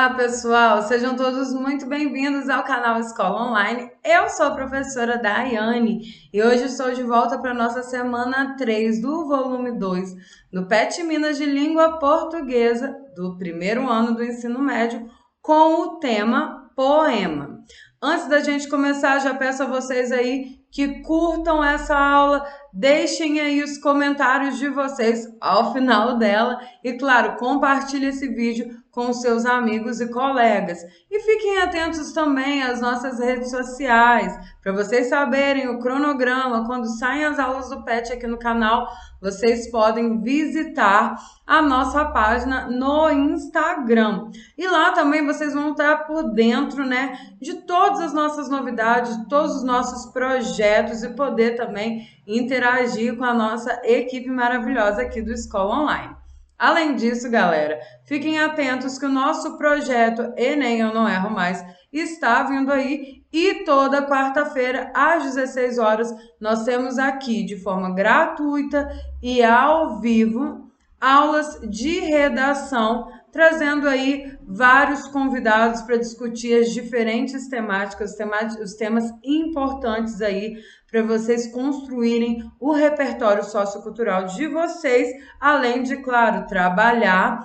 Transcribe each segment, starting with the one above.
Olá, pessoal! Sejam todos muito bem-vindos ao canal Escola Online. Eu sou a professora Daiane e hoje estou de volta para a nossa semana 3 do volume 2 do PET Minas de Língua Portuguesa do primeiro ano do ensino médio com o tema poema. Antes da gente começar, já peço a vocês aí que curtam essa aula, deixem aí os comentários de vocês ao final dela e, claro, compartilhe esse vídeo com seus amigos e colegas. E fiquem atentos também às nossas redes sociais, para vocês saberem o cronograma, quando saem as aulas do PET aqui no canal, vocês podem visitar a nossa página no Instagram. E lá também vocês vão estar por dentro, né, de todas as nossas novidades, de todos os nossos projetos e poder também interagir com a nossa equipe maravilhosa aqui do Escola Online. Além disso, galera, fiquem atentos que o nosso projeto Enem Eu Não Erro Mais está vindo aí e toda quarta-feira, às 16 horas, nós temos aqui de forma gratuita e ao vivo aulas de redação, trazendo aí vários convidados para discutir as diferentes temáticas, os temas importantes aí para vocês construírem o repertório sociocultural de vocês, além de, claro, trabalhar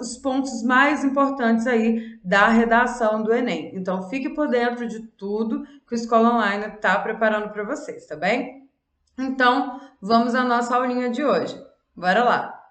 os pontos mais importantes aí da redação do Enem. Então, fique por dentro de tudo que o Escola Online está preparando para vocês, tá bem? Então, vamos à nossa aulinha de hoje. Bora lá!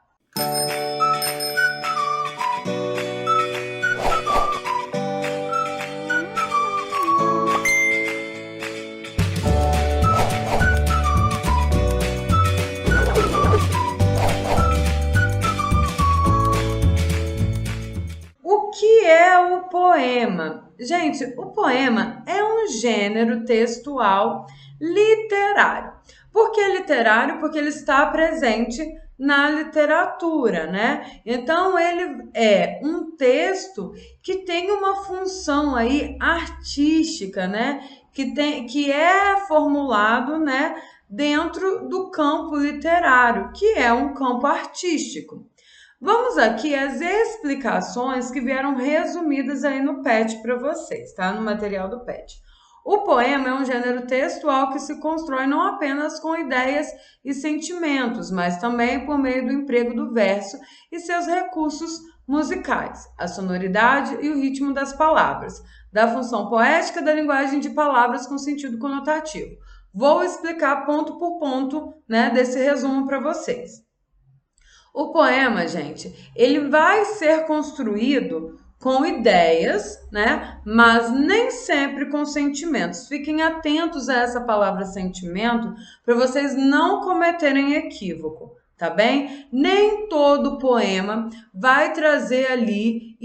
O que é o poema? Gente, o poema é um gênero textual literário. Por que literário? Porque ele está presente na literatura, né? Então, ele é um texto que tem uma função aí artística, né? Que é formulado, né, dentro do campo literário, que é um campo artístico. Vamos aqui às explicações que vieram resumidas aí no PET para vocês, tá? No material do PET. O poema é um gênero textual que se constrói não apenas com ideias e sentimentos, mas também por meio do emprego do verso e seus recursos musicais, a sonoridade e o ritmo das palavras, da função poética da linguagem de palavras com sentido conotativo. Vou explicar ponto por ponto, né, desse resumo para vocês. O poema, gente, ele vai ser construído com ideias, né? Mas nem sempre com sentimentos. Fiquem atentos a essa palavra sentimento para vocês não cometerem equívoco, tá bem? Nem todo poema vai trazer ali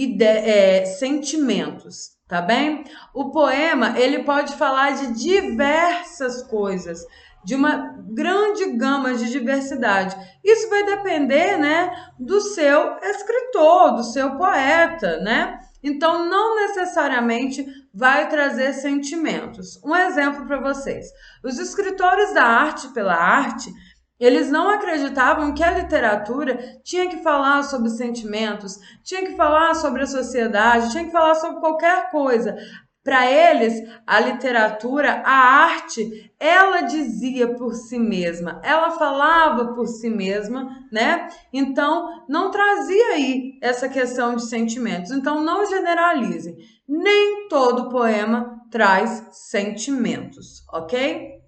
sentimentos, tá bem? O poema, ele pode falar de diversas coisas, de uma grande gama de diversidade. Isso vai depender, né, do seu escritor, do seu poeta, né? Então, não necessariamente vai trazer sentimentos. Um exemplo para vocês. Os escritores da arte pela arte, eles não acreditavam que a literatura tinha que falar sobre sentimentos, tinha que falar sobre a sociedade, tinha que falar sobre qualquer coisa. Para eles, a literatura, a arte, ela dizia por si mesma, ela falava por si mesma, né? Então, não trazia aí essa questão de sentimentos. Então, não generalizem. Nem todo poema traz sentimentos, ok?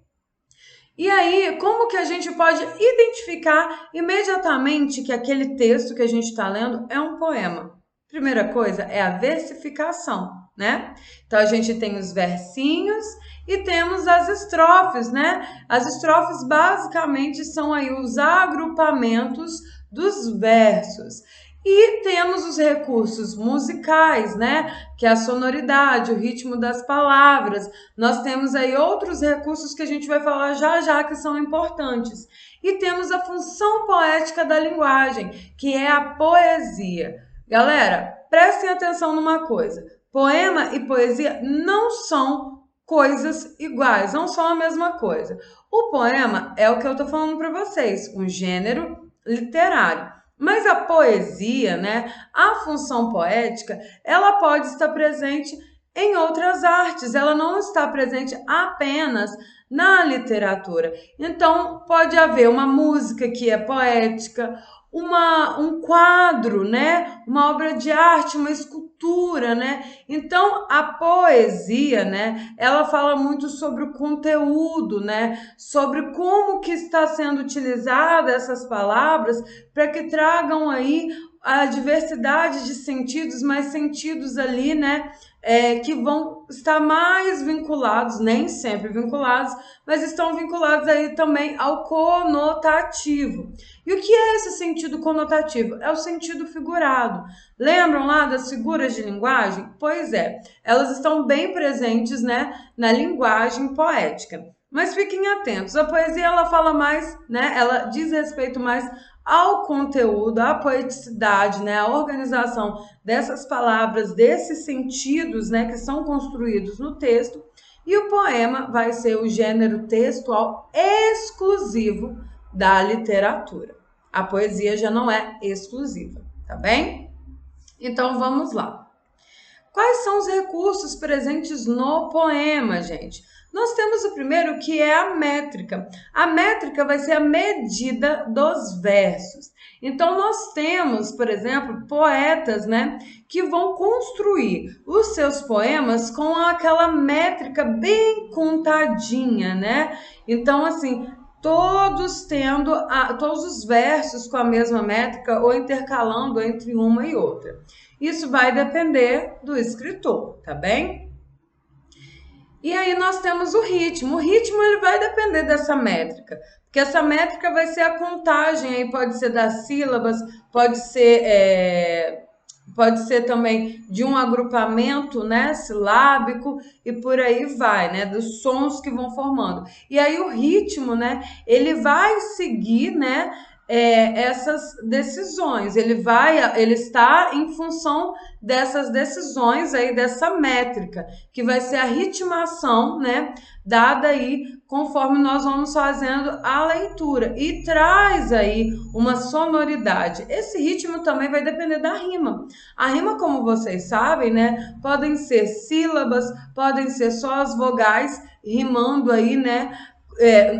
E aí, como que a gente pode identificar imediatamente que aquele texto que a gente está lendo é um poema? Primeira coisa é a versificação, né? Então, a gente tem os versinhos e temos as estrofes, né? As estrofes basicamente são aí os agrupamentos dos versos. E temos os recursos musicais, né? Que é a sonoridade, o ritmo das palavras. Nós temos aí outros recursos que a gente vai falar já já que são importantes. E temos a função poética da linguagem, que é a poesia. Galera, prestem atenção numa coisa. Poema e poesia não são coisas iguais, não são a mesma coisa. O poema é o que eu estou falando para vocês, um gênero literário. Mas a poesia, né, a função poética, ela pode estar presente em outras artes, ela não está presente apenas na literatura. Então, pode haver uma música que é poética, um quadro, né, uma obra de arte, uma escultura, né? Então, a poesia, né, ela fala muito sobre o conteúdo, né, sobre como que está sendo utilizada essas palavras para que tragam aí a diversidade de sentidos, mas sentidos ali, né, que vão estar mais vinculados, nem sempre vinculados, mas estão vinculados aí também ao conotativo. E o que é esse sentido conotativo? É o sentido figurado. Lembram lá das figuras de linguagem? Pois é, elas estão bem presentes, né, na linguagem poética. Mas fiquem atentos, a poesia ela fala mais, né, ela diz respeito mais ao conteúdo, à poeticidade, né, à organização dessas palavras, desses sentidos, né, que são construídos no texto. E o poema vai ser o gênero textual exclusivo da literatura. A poesia já não é exclusiva, tá bem? Então vamos lá. Quais são os recursos presentes no poema, gente? Nós temos o primeiro, que é a métrica. A métrica vai ser a medida dos versos. Então, nós temos, por exemplo, poetas, né, que vão construir os seus poemas com aquela métrica bem contadinha, né? Então, assim, todos tendo todos os versos com a mesma métrica ou intercalando entre uma e outra. Isso vai depender do escritor, tá bem? E aí nós temos o ritmo. O ritmo ele vai depender dessa métrica, porque essa métrica vai ser a contagem, aí pode ser das sílabas, pode ser também de um agrupamento, né, silábico e por aí vai, né, dos sons que vão formando. E aí o ritmo, né, ele vai seguir, né, essas decisões, ele está em função dessas decisões aí, dessa métrica, que vai ser a ritmação, né, dada aí conforme nós vamos fazendo a leitura e traz aí uma sonoridade. Esse ritmo também vai depender da rima. A rima, como vocês sabem, né, podem ser sílabas, podem ser só as vogais rimando aí, né,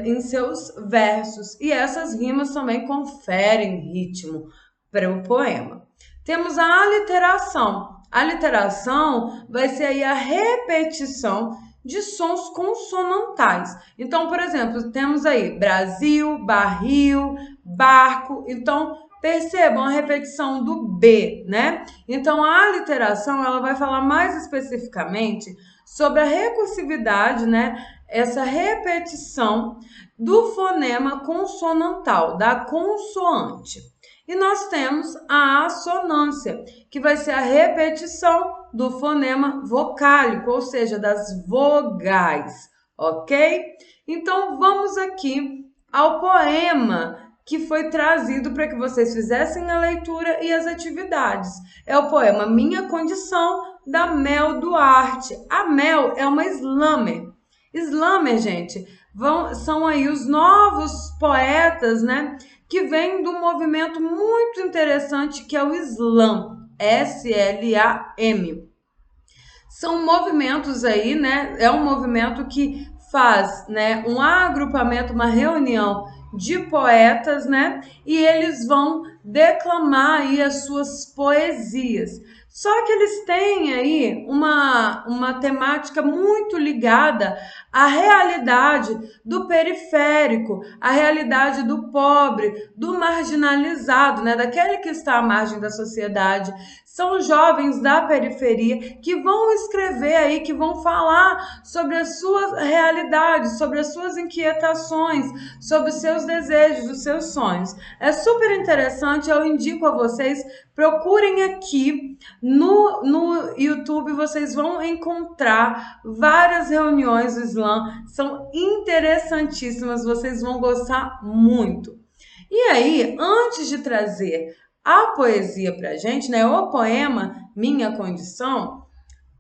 em seus versos. E essas rimas também conferem ritmo para o poema. Temos a aliteração. A aliteração vai ser aí a repetição de sons consonantais. Então, por exemplo, temos aí Brasil, barril, barco. Então, percebam a repetição do B, né? Então, a aliteração, ela vai falar mais especificamente sobre a recursividade, né? Essa repetição do fonema consonantal, da consoante. E nós temos a assonância, que vai ser a repetição do fonema vocálico, ou seja, das vogais, ok? Então, vamos aqui ao poema que foi trazido para que vocês fizessem a leitura e as atividades. É o poema Minha Condição, da Mel Duarte. A Mel é uma slammer. Slammer, gente, são aí os novos poetas, né, que vêm do movimento muito interessante que é o Slam, S-L-A-M. São movimentos aí, né, é um movimento que faz, né, um agrupamento, uma reunião de poetas, né, e eles vão declamar aí as suas poesias. Só que eles têm aí uma temática muito ligada à realidade do periférico, à realidade do pobre, do marginalizado, né? Daquele que está à margem da sociedade. São jovens da periferia que vão escrever aí, que vão falar sobre as suas realidades, sobre as suas inquietações, sobre os seus desejos, os seus sonhos. É super interessante, eu indico a vocês, procurem aqui no YouTube, vocês vão encontrar várias reuniões do Slam, são interessantíssimas, vocês vão gostar muito. E aí, antes de trazer a poesia pra gente, né, o poema Minha Condição,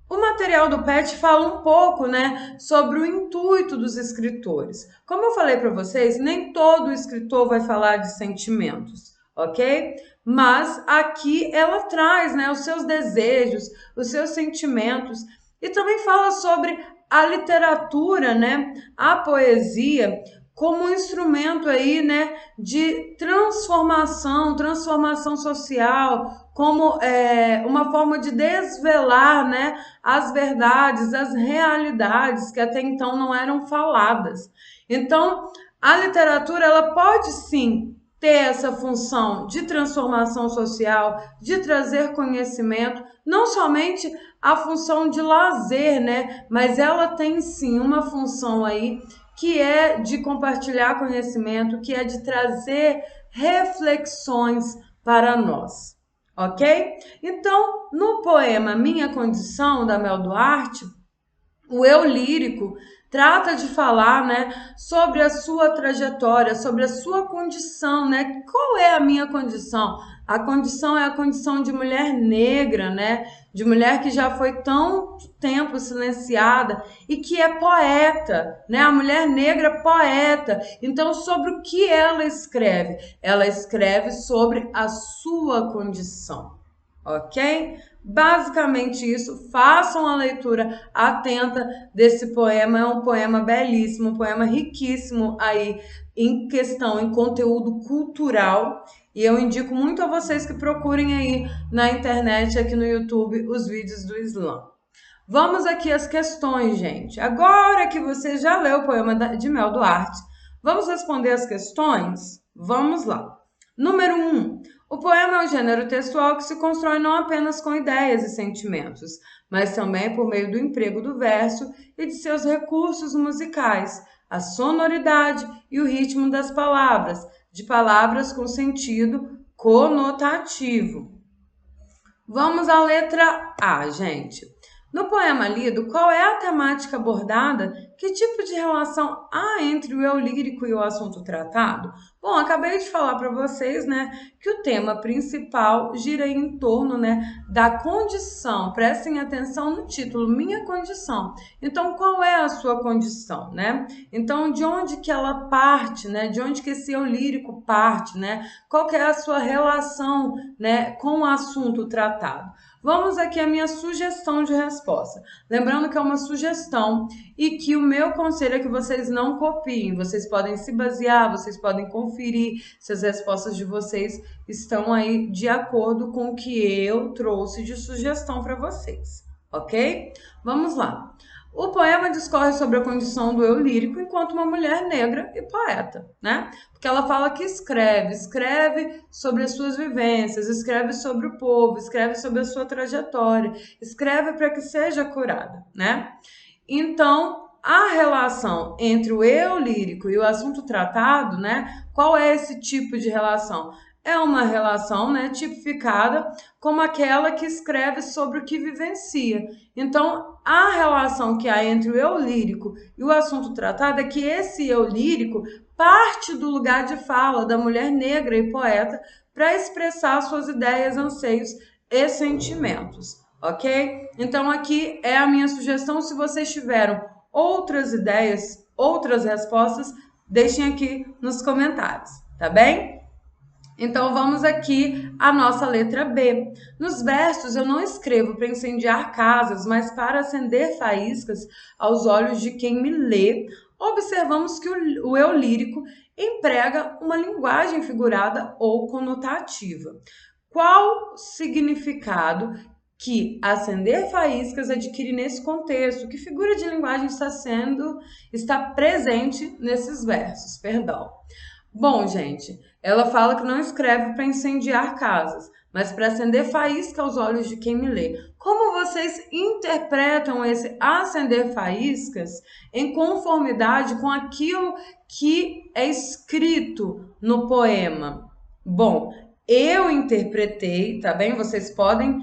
o material do PET fala um pouco, né, sobre o intuito dos escritores. Como eu falei para vocês, nem todo escritor vai falar de sentimentos, ok? Mas aqui ela traz, né, os seus desejos, os seus sentimentos e também fala sobre a literatura, né, a poesia como um instrumento aí, né, de transformação social, como uma forma de desvelar, né, as verdades, as realidades que até então não eram faladas. Então, a literatura ela pode sim ter essa função de transformação social, de trazer conhecimento, não somente a função de lazer, né? Mas ela tem sim uma função aí que é de compartilhar conhecimento, que é de trazer reflexões para nós, ok? Então, no poema Minha Condição, da Mel Duarte, o eu lírico trata de falar, né, sobre a sua trajetória, sobre a sua condição, né? Qual é a minha condição? A condição é a condição de mulher negra, né? De mulher que já foi tão tempo silenciada e que é poeta, né? A mulher negra poeta. Então, sobre o que ela escreve? Ela escreve sobre a sua condição, ok? Basicamente isso, façam a leitura atenta desse poema, é um poema belíssimo, um poema riquíssimo aí em questão, em conteúdo cultural, e eu indico muito a vocês que procurem aí na internet, aqui no YouTube, os vídeos do Islã. Vamos aqui às questões, gente. Agora que você já leu o poema de Mel Duarte, vamos responder as questões? Vamos lá. Número 1. O poema é um gênero textual que se constrói não apenas com ideias e sentimentos, mas também por meio do emprego do verso e de seus recursos musicais, a sonoridade e o ritmo das palavras, de palavras com sentido conotativo. Vamos à letra A, gente. No poema lido, qual é a temática abordada? Que tipo de relação há entre o eu lírico e o assunto tratado? Bom, acabei de falar para vocês, né, que o tema principal gira em torno, né, da condição. Prestem atenção no título, Minha Condição. Então, qual é a sua condição, né? Então, de onde que ela parte, né? De onde que esse eu lírico parte, né? Qual que é a sua relação, né, com o assunto tratado? Vamos aqui à minha sugestão de resposta. Lembrando que é uma sugestão e que o meu conselho é que vocês não copiem. Vocês podem se basear, vocês podem conferir se as respostas de vocês estão aí de acordo com o que eu trouxe de sugestão para vocês, ok? Vamos lá. O poema discorre sobre a condição do eu lírico enquanto uma mulher negra e poeta, né? Porque ela fala que escreve sobre as suas vivências, escreve sobre o povo, escreve sobre a sua trajetória, escreve para que seja curada, né? Então, a relação entre o eu lírico e o assunto tratado, né? Qual é esse tipo de relação? É uma relação, né, tipificada como aquela que escreve sobre o que vivencia. Então, a relação que há entre o eu lírico e o assunto tratado é que esse eu lírico parte do lugar de fala da mulher negra e poeta para expressar suas ideias, anseios e sentimentos, ok? Então, aqui é a minha sugestão. Se vocês tiveram outras ideias, outras respostas, deixem aqui nos comentários, tá bem? Então, vamos aqui à nossa letra B. Nos versos, eu não escrevo para incendiar casas, mas para acender faíscas aos olhos de quem me lê. Observamos que o eu lírico emprega uma linguagem figurada ou conotativa. Qual significado que acender faíscas adquire nesse contexto? Que figura de linguagem está presente nesses versos? Perdão. Bom, gente, ela fala que não escreve para incendiar casas, mas para acender faísca aos olhos de quem me lê. Como vocês interpretam esse acender faíscas em conformidade com aquilo que é escrito no poema? Bom, eu interpretei, tá bem? Vocês podem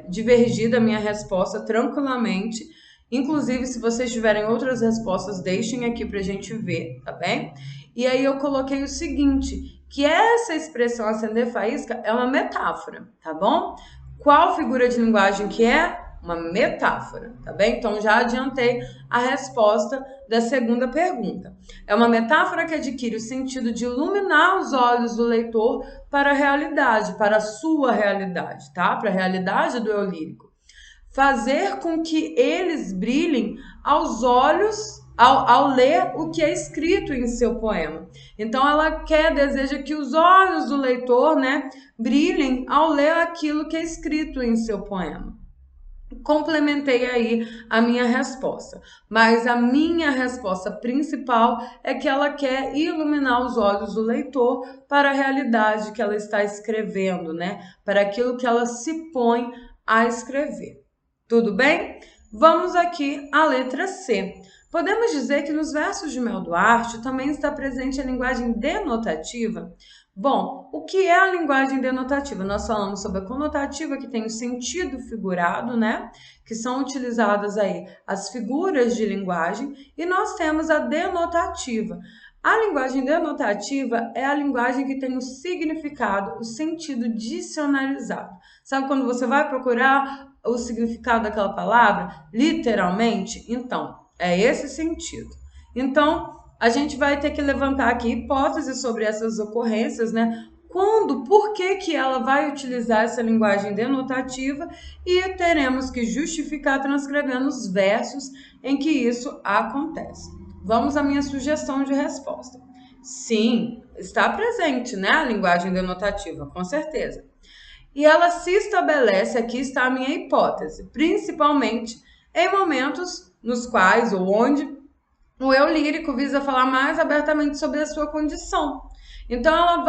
divergir da minha resposta tranquilamente. Inclusive, se vocês tiverem outras respostas, deixem aqui pra gente ver, tá bem? E aí eu coloquei o seguinte, que essa expressão acender faísca é uma metáfora, tá bom? Qual figura de linguagem que é? Uma metáfora, tá bem? Então já adiantei a resposta da segunda pergunta. É uma metáfora que adquire o sentido de iluminar os olhos do leitor para a realidade, para a sua realidade, tá? Para a realidade do eu lírico. Fazer com que eles brilhem aos olhos ao ler o que é escrito em seu poema. Então ela deseja que os olhos do leitor, né, brilhem ao ler aquilo que é escrito em seu poema. Complementei aí a minha resposta, mas a minha resposta principal é que ela quer iluminar os olhos do leitor para a realidade que ela está escrevendo, né? Para aquilo que ela se põe a escrever. Tudo bem? Vamos aqui à letra C. Podemos dizer que nos versos de Mel Duarte também está presente a linguagem denotativa? Bom, o que é a linguagem denotativa? Nós falamos sobre a conotativa, que tem o sentido figurado, né? Que são utilizadas aí as figuras de linguagem, e nós temos a denotativa. A linguagem denotativa é a linguagem que tem o significado, o sentido dicionarizado. Sabe quando você vai procurar o significado daquela palavra, literalmente? Então, é esse sentido. Então, a gente vai ter que levantar aqui hipóteses sobre essas ocorrências, né? Por que ela vai utilizar essa linguagem denotativa, e teremos que justificar transcrevendo os versos em que isso acontece. Vamos à minha sugestão de resposta. Sim, está presente, né, a linguagem denotativa, com certeza. E ela se estabelece, aqui está a minha hipótese, principalmente em momentos nos quais ou onde o eu lírico visa falar mais abertamente sobre a sua condição. Então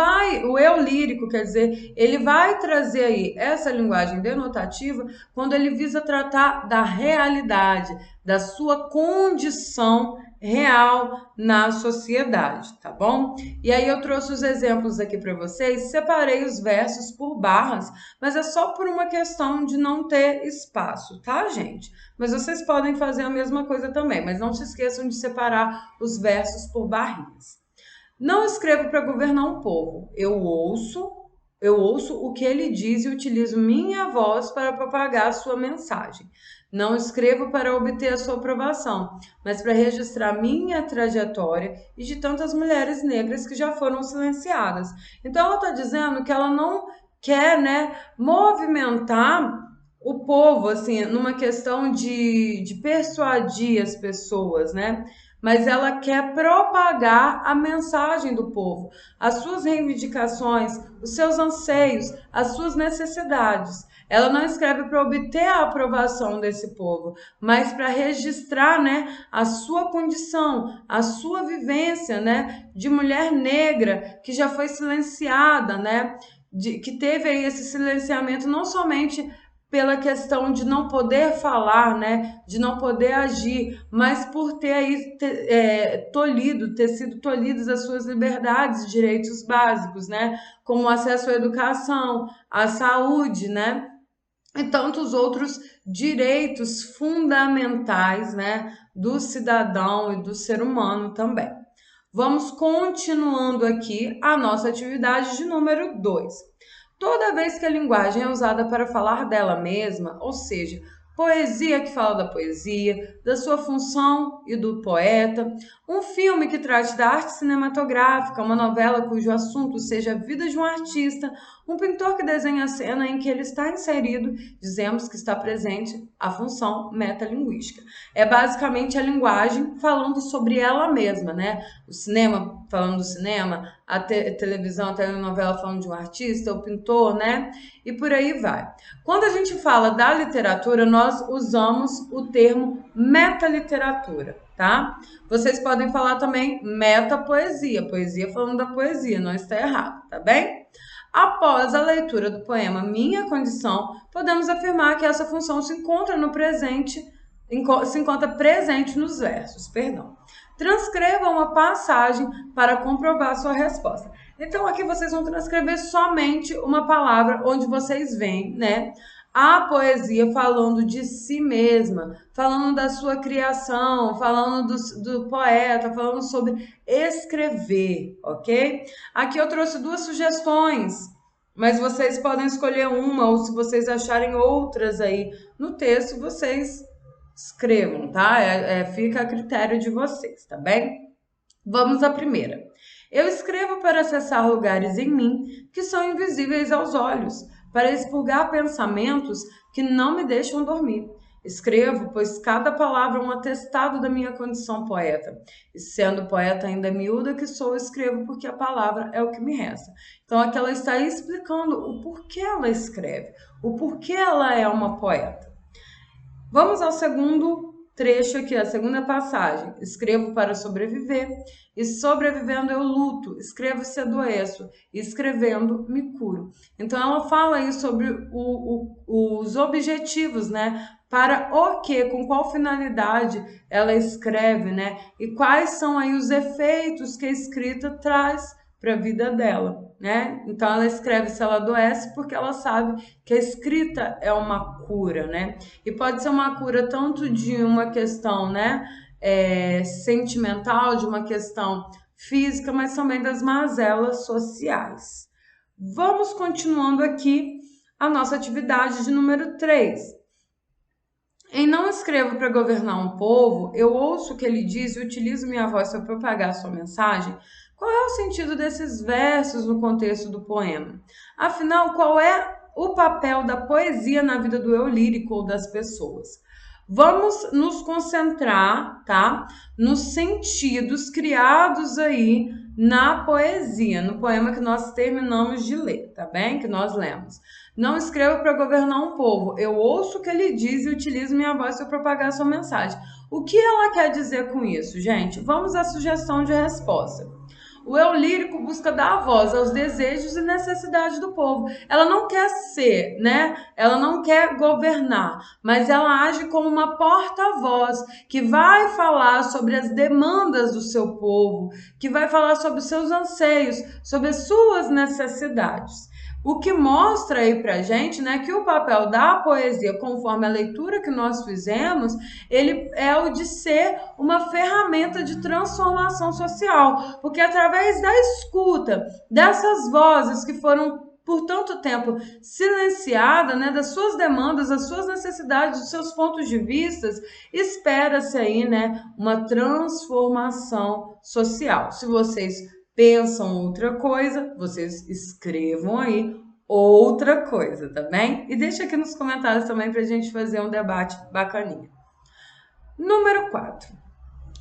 o eu lírico, quer dizer, ele vai trazer aí essa linguagem denotativa quando ele visa tratar da realidade, da sua condição real na sociedade, tá bom? E aí eu trouxe os exemplos aqui para vocês, separei os versos por barras, mas é só por uma questão de não ter espaço, tá, gente? Mas vocês podem fazer a mesma coisa também, mas não se esqueçam de separar os versos por barrinhas. Não escrevo para governar um povo. Eu ouço o que ele diz e utilizo minha voz para propagar a sua mensagem. Não escrevo para obter a sua aprovação, mas para registrar minha trajetória e de tantas mulheres negras que já foram silenciadas. Então ela está dizendo que ela não quer, né, movimentar o povo, assim, numa questão de persuadir as pessoas, né? Mas ela quer propagar a mensagem do povo, as suas reivindicações, os seus anseios, as suas necessidades. Ela não escreve para obter a aprovação desse povo, mas para registrar, né, a sua condição, a sua vivência, né, de mulher negra que já foi silenciada, né, que teve aí esse silenciamento não somente pela questão de não poder falar, né, de não poder agir, mas por ter aí ter sido tolhidas as suas liberdades e direitos básicos, né, como o acesso à educação, à saúde, né, e tantos outros direitos fundamentais, né, do cidadão e do ser humano também. Vamos continuando aqui a nossa atividade de número 2. Toda vez que a linguagem é usada para falar dela mesma, ou seja, poesia que fala da poesia, da sua função e do poeta, um filme que trate da arte cinematográfica, uma novela cujo assunto seja a vida de um artista, um pintor que desenha a cena em que ele está inserido, dizemos que está presente a função metalinguística. É basicamente a linguagem falando sobre ela mesma, né? O cinema falando do cinema, a televisão, a telenovela falando de um artista, o pintor, né? E por aí vai. Quando a gente fala da literatura, nós usamos o termo metaliteratura, tá? Vocês podem falar também metapoesia, poesia falando da poesia, não está errado, tá bem? Após a leitura do poema Minha Condição, podemos afirmar que essa função se encontra presente nos versos, perdão. Transcreva uma passagem para comprovar sua resposta. Então, aqui vocês vão transcrever somente uma palavra onde vocês veem, né, a poesia falando de si mesma, falando da sua criação, falando do poeta, falando sobre escrever, ok? Aqui eu trouxe duas sugestões mas vocês podem escolher uma, ou se vocês acharem outras aí no texto, vocês escrevam, tá? Fica a critério de vocês, tá bem? Vamos à primeira. Eu escrevo para acessar lugares em mim que são invisíveis aos olhos, para expurgar pensamentos que não me deixam dormir. Escrevo, pois cada palavra é um atestado da minha condição poeta. E sendo poeta ainda miúda que sou, escrevo porque a palavra é o que me resta. Então aqui ela está explicando o porquê ela escreve, o porquê ela é uma poeta. Vamos ao segundo trecho aqui, a segunda passagem. Escrevo para sobreviver, e sobrevivendo eu luto. Escrevo se adoeço, e escrevendo me curo. Então ela fala aí sobre os objetivos, né? Para o quê? Com qual finalidade ela escreve, né? E quais são aí os efeitos que a escrita traz para a vida dela, né? Então ela escreve se ela adoece porque ela sabe que a escrita é uma cura, né? E pode ser uma cura tanto de uma questão, né, sentimental, de uma questão física, mas também das mazelas sociais. Vamos continuando aqui a nossa atividade de número 3. Em Não Escrevo para Governar um Povo, eu ouço o que ele diz e utilizo minha voz para propagar sua mensagem. Qual é o sentido desses versos no contexto do poema? Afinal, qual é o papel da poesia na vida do eu lírico ou das pessoas? Vamos nos concentrar, tá? Nos sentidos criados aí na poesia, no poema que nós terminamos de ler, tá bem? Que nós lemos. Não escrevo para governar um povo. Eu ouço o que ele diz e utilizo minha voz para propagar sua mensagem. O que ela quer dizer com isso, gente? Vamos à sugestão de resposta. O eu lírico busca dar voz aos desejos e necessidades do povo. Ela não quer ser, né? Ela não quer governar, mas ela age como uma porta-voz que vai falar sobre as demandas do seu povo, que vai falar sobre os seus anseios, sobre as suas necessidades. O que mostra aí pra gente, né, que o papel da poesia, conforme a leitura que nós fizemos, ele é o de ser uma ferramenta de transformação social, porque através da escuta dessas vozes que foram por tanto tempo silenciadas, né, das suas demandas, das suas necessidades, dos seus pontos de vista, espera-se aí, né, uma transformação social. Se vocês pensam outra coisa, vocês escrevam aí outra coisa, tá bem? E deixa aqui nos comentários também pra gente fazer um debate bacaninha. Número 4.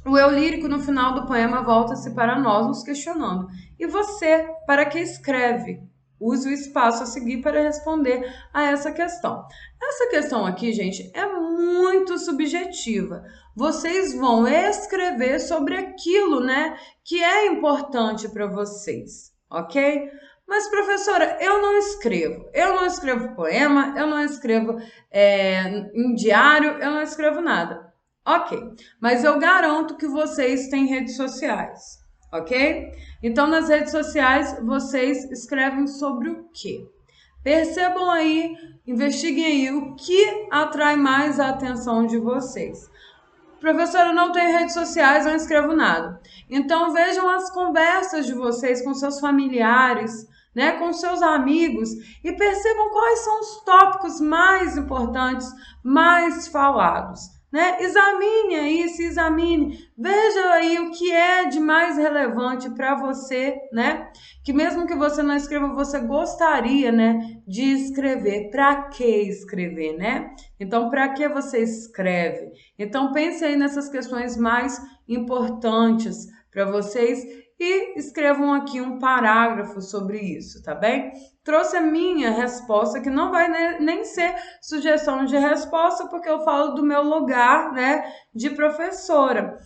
O eu lírico no final do poema volta-se para nós nos questionando. E você, para que escreve? Use o espaço a seguir para responder a essa questão. Essa questão aqui, gente, é muito subjetiva. Vocês vão escrever sobre aquilo, né, que é importante para vocês, ok? Mas, professora, eu não escrevo poema, eu não escrevo em diário, eu não escrevo nada. Ok, mas eu garanto que vocês têm redes sociais, ok? Então, nas redes sociais, vocês escrevem sobre o quê? Percebam aí, investiguem aí o que atrai mais a atenção de vocês. Professora, eu não tenho redes sociais, não escrevo nada. Então, vejam as conversas de vocês com seus familiares, né, com seus amigos e percebam quais são os tópicos mais importantes, mais falados. Né? Examine aí, se examine, veja aí o que é de mais relevante para você, né? Que mesmo que você não escreva, você gostaria, né, de escrever. Para que escrever, né? Então, para que você escreve? Então, pense aí nessas questões mais importantes para vocês e escrevam aqui um parágrafo sobre isso, tá bem? Trouxe a minha resposta, que não vai nem ser sugestão de resposta, porque eu falo do meu lugar, né, de professora.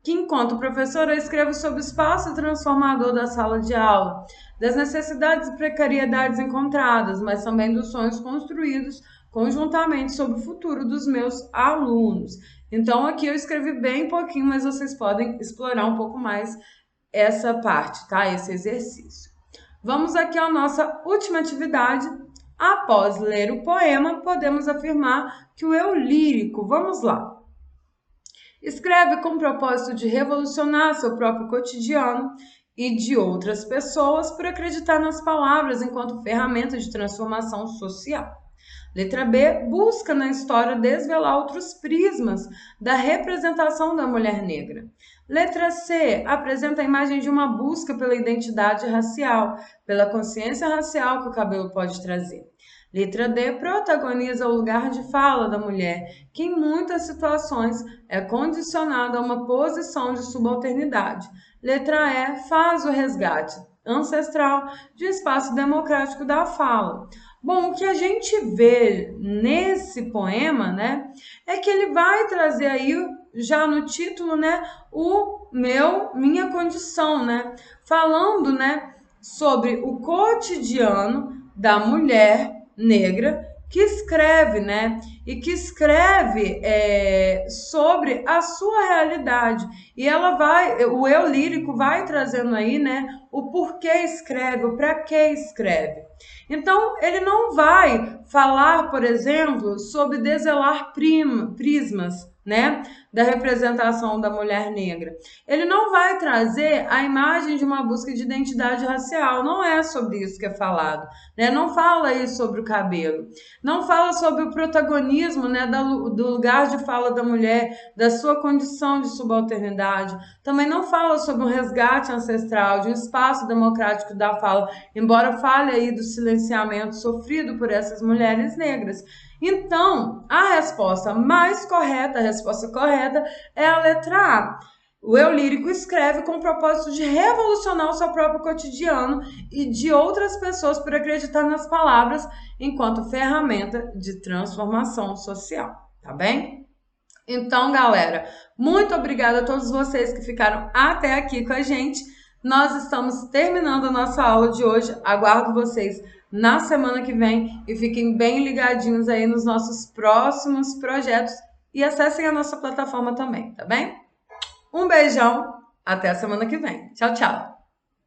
Que enquanto professora eu escrevo sobre o espaço transformador da sala de aula, das necessidades e precariedades encontradas, mas também dos sonhos construídos conjuntamente sobre o futuro dos meus alunos. Então aqui eu escrevi bem pouquinho, mas vocês podem explorar um pouco mais essa parte, tá? Esse exercício. Vamos aqui à nossa última atividade. Após ler o poema, podemos afirmar que o eu lírico, vamos lá, escreve com o propósito de revolucionar seu próprio cotidiano e de outras pessoas por acreditar nas palavras enquanto ferramenta de transformação social. Letra B, busca na história desvelar outros prismas da representação da mulher negra. Letra C, apresenta a imagem de uma busca pela identidade racial, pela consciência racial que o cabelo pode trazer. Letra D, protagoniza o lugar de fala da mulher, que em muitas situações é condicionado a uma posição de subalternidade. Letra E, faz o resgate ancestral de espaço democrático da fala. Bom, o que a gente vê nesse poema, né, é que ele vai trazer aí, já no título, né, minha condição, né, falando, né, sobre o cotidiano da mulher negra que escreve, né, e que escreve sobre a sua realidade. E ela vai, o eu lírico vai trazendo aí, né, o porquê escreve, o para que escreve. Então, ele não vai falar, por exemplo, sobre deselar prismas, né, da representação da mulher negra. Ele não vai trazer a imagem de uma busca de identidade racial, não é sobre isso que é falado, né? Não fala aí sobre o cabelo, não fala sobre o protagonismo, né, do lugar de fala da mulher, da sua condição de subalternidade, também não fala sobre um resgate ancestral, de um espaço democrático da fala, embora fale aí do silenciamento sofrido por essas mulheres negras. Então, a resposta mais correta, a resposta correta é a letra A. O eu lírico escreve com o propósito de revolucionar o seu próprio cotidiano e de outras pessoas por acreditar nas palavras enquanto ferramenta de transformação social, tá bem? Então, galera, muito obrigada a todos vocês que ficaram até aqui com a gente. Nós estamos terminando a nossa aula de hoje. Aguardo vocês na semana que vem e fiquem bem ligadinhos aí nos nossos próximos projetos e acessem a nossa plataforma também, tá bem? Um beijão, até a semana que vem. Tchau, tchau!